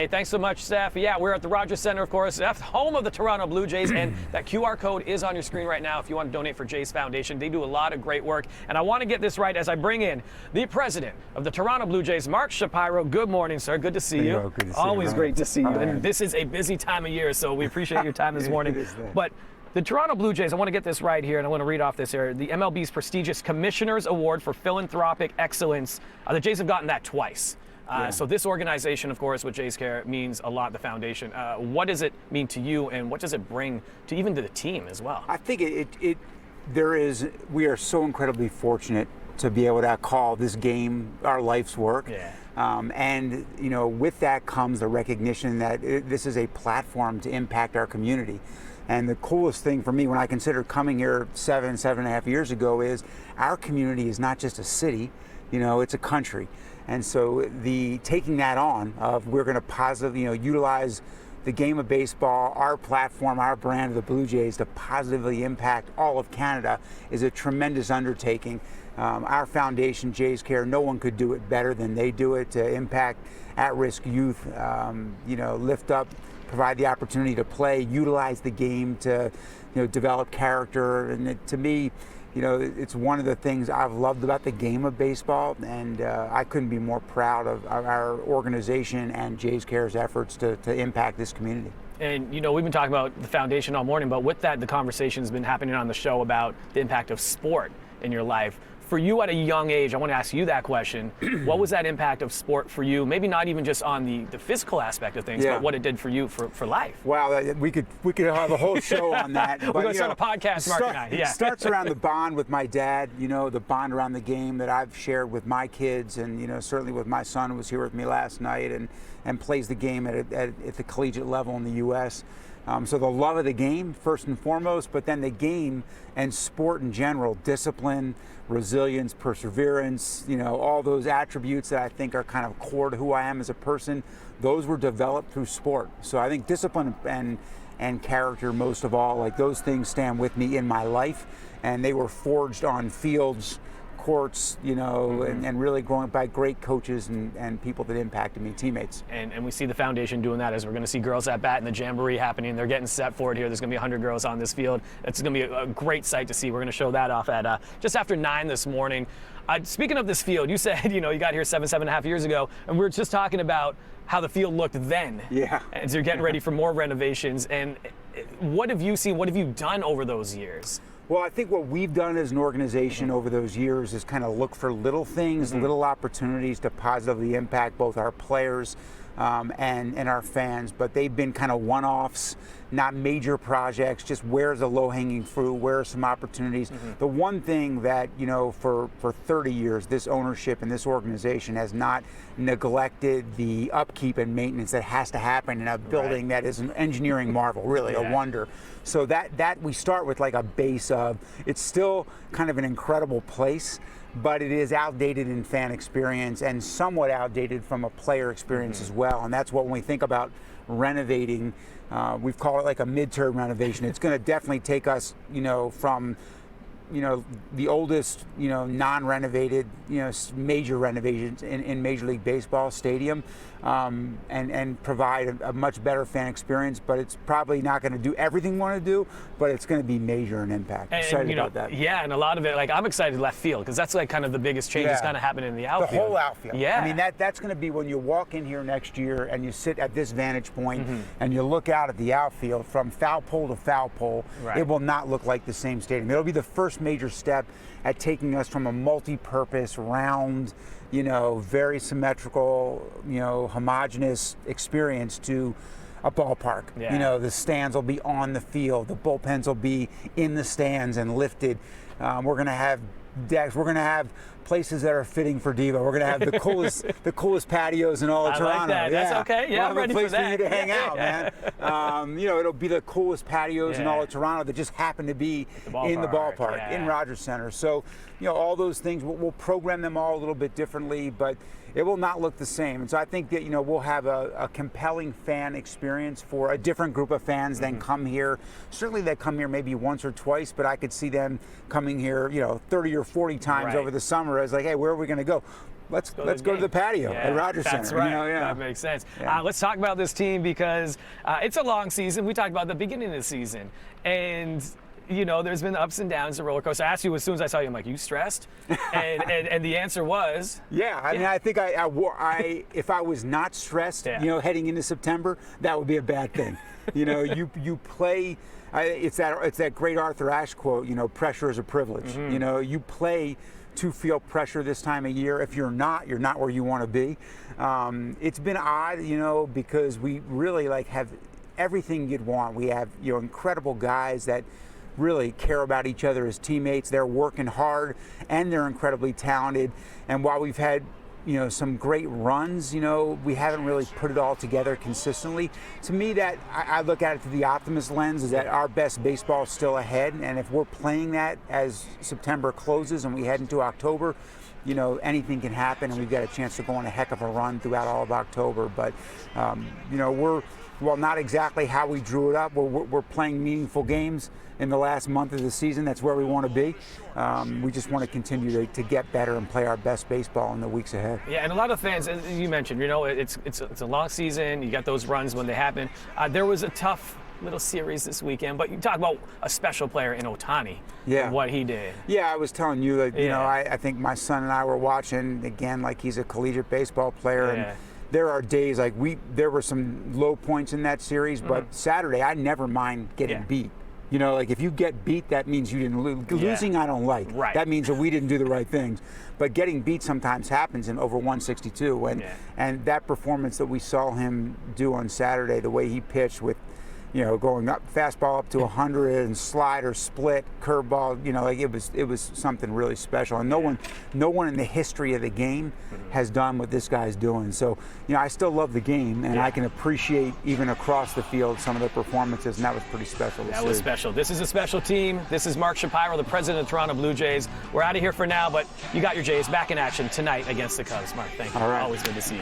Hey, thanks so much, Steph. Yeah, we're at the Rogers Center, of course, home of the Toronto Blue Jays, and that QR code is on your screen right now if you want to donate for Jays Foundation. They do a lot of great work, and I want to get this right as I bring in the president of the Toronto Blue Jays, Mark Shapiro. Good morning, sir. Good to see you. Good to see Always you, great to see you. Right. And this is a busy time of year, so we appreciate your time this morning. It is that. But the Toronto Blue Jays, I want to get this right here, and I want to read off this here. The MLB's prestigious Commissioner's Award for Philanthropic Excellence. The Jays have gotten that twice. So this organization, of course, with Jays Care means a lot, the foundation. What does it mean to you, and what does it bring to even to the team as well? I think we are so incredibly fortunate to be able to call this game our life's work. Yeah. And with that comes the recognition that this is a platform to impact our community. And the coolest thing for me when I consider coming here 7.5 years ago is our community is not just a city, it's a country. And so taking that on of we're going to positively, utilize the game of baseball, our platform, our brand of the Blue Jays to positively impact all of Canada is a tremendous undertaking. Our foundation, Jays Care, no one could do it better than they do it to impact at-risk youth, lift up, provide the opportunity to play, utilize the game to, develop character. And to me, it's one of the things I've loved about the game of baseball, and I couldn't be more proud of our organization and Jays Care's efforts to impact this community. And, we've been talking about the foundation all morning, but with that, the conversation's been happening on the show about the impact of sport in your life. For you at a young age, I want to ask you that question. What was that impact of sport for you? Maybe not even just on the physical aspect of things, but what it did for you for life. Wow, we could have a whole show on that. We're going to start a podcast, Mark and I. It starts around the bond with my dad, the bond around the game that I've shared with my kids, and certainly with my son who was here with me last night and plays the game at the collegiate level in the U.S. So the love of the game, first and foremost, but then the game and sport in general, discipline, resilience, perseverance, all those attributes that I think are kind of core to who I am as a person, those were developed through sport. So I think discipline and character, most of all, like those things stand with me in my life, and they were forged on fields, courts, and really growing up by great coaches and people that impacted me, teammates. And we see the foundation doing that as we're going to see girls at bat and the jamboree happening. They're getting set for it here. There's going to be 100 girls on this field. It's going to be a great sight to see. We're going to show that off at just after 9 this morning. Speaking of this field, you said, you got here 7.5 years ago, and we were just talking about how the field looked then. Yeah. And so you're getting ready for more renovations. And what have you seen? What have you done over those years? Well, I think what we've done as an organization over those years is kind of look for little things, little opportunities to positively impact both our players and our fans, but they've been kind of one-offs, not major projects, just where's the low-hanging fruit, where are some opportunities. The one thing that, for 30 years, this ownership and this organization has not neglected the upkeep and maintenance that has to happen in a building that is an engineering marvel, really, a wonder. So that we start with like a base of, it's still kind of an incredible place, but it is outdated in fan experience and somewhat outdated from a player experience as well. And that's what, when we think about renovating, we've called it like a midterm renovation. It's going to definitely take us, from the oldest, non-renovated, major renovations in Major League Baseball stadium, and provide a much better fan experience. But it's probably not going to do everything we want to do, but it's going to be major in impact. Excited about that. Yeah, and a lot of it, like I'm excited left field because that's like kind of the biggest change that's kind of happening in the outfield. The whole outfield. Yeah. I mean, that's going to be when you walk in here next year and you sit at this vantage point and you look out at the outfield from foul pole to foul pole. Right. It will not look like the same stadium. It'll be the first major step at taking us from a multi-purpose, round, very symmetrical, homogeneous experience to a ballpark. Yeah. The stands will be on the field, the bullpens will be in the stands and lifted. We're going to have decks. We're going to have places that are fitting for Devo. We're going to have the coolest patios in all of Toronto. I like that. Yeah. That's okay. Yeah, I'm ready for that. We'll have a place for you to hang out, man. It'll be the coolest patios in all of Toronto that just happen to be in the ballpark, in Rogers Center. So, all those things, we'll program them all a little bit differently, but it will not look the same. And so I think that, we'll have a compelling fan experience for a different group of fans than come here. Certainly they come here maybe once or twice, but I could see them coming here, 30 or 40 times over the summer as like, hey, where are we going to go? let's go to the patio at Rogers Center. That's right. You know, yeah. That makes sense. Yeah. Let's talk about this team because it's a long season. We talked about the beginning of the season, and you know, there's been ups and downs, the roller coaster. I asked you as soon as I saw you, I'm like, you stressed? and the answer was, yeah. I mean, I think if I was not stressed, you know, heading into September, that would be a bad thing. You know, you play. It's that great Arthur Ashe quote. You know, pressure is a privilege. Mm-hmm. You know, you play to feel pressure this time of year. If you're not where you want to be. It's been odd, you know, because we really have everything you'd want. We have, you know, incredible guys that really care about each other as teammates. They're working hard and they're incredibly talented. And while we've had, you know, some great runs, you know, we haven't really put it all together consistently. To me, that I look at it through the optimist lens, is that our best baseball is still ahead. And if we're playing that as September closes and we head into October, you know, anything can happen, and we've got a chance to go on a heck of a run throughout all of October. But, you know, well, not exactly how we drew it up. We're playing meaningful games in the last month of the season. That's where we want to be. We just want to continue to get better and play our best baseball in the weeks ahead. Yeah, and a lot of fans, as you mentioned, you know, it's a long season. You got those runs when they happen. There was a tough little series this weekend, but you talk about a special player in Ohtani. And what he did. Yeah, I was telling you that, you know, I think my son and I were watching, again, like he's a collegiate baseball player. And there are days there were some low points in that series, but Saturday I never mind getting beat. You know, like if you get beat, that means you didn't lose. Losing I don't like. Right. That means that we didn't do the right things. But getting beat sometimes happens in over 162. And that performance that we saw him do on Saturday, the way he pitched with, you know, going up, fastball up to 100 and slider, split, curveball, you know, like it was something really special. And no one in the history of the game has done what this guy's doing. So, you know, I still love the game, and I can appreciate even across the field some of the performances, and that was pretty special to see. That was special. This is a special team. This is Mark Shapiro, the president of the Toronto Blue Jays. We're out of here for now, but you got your Jays back in action tonight against the Cubs. Mark, thank you. All right. Always good to see you.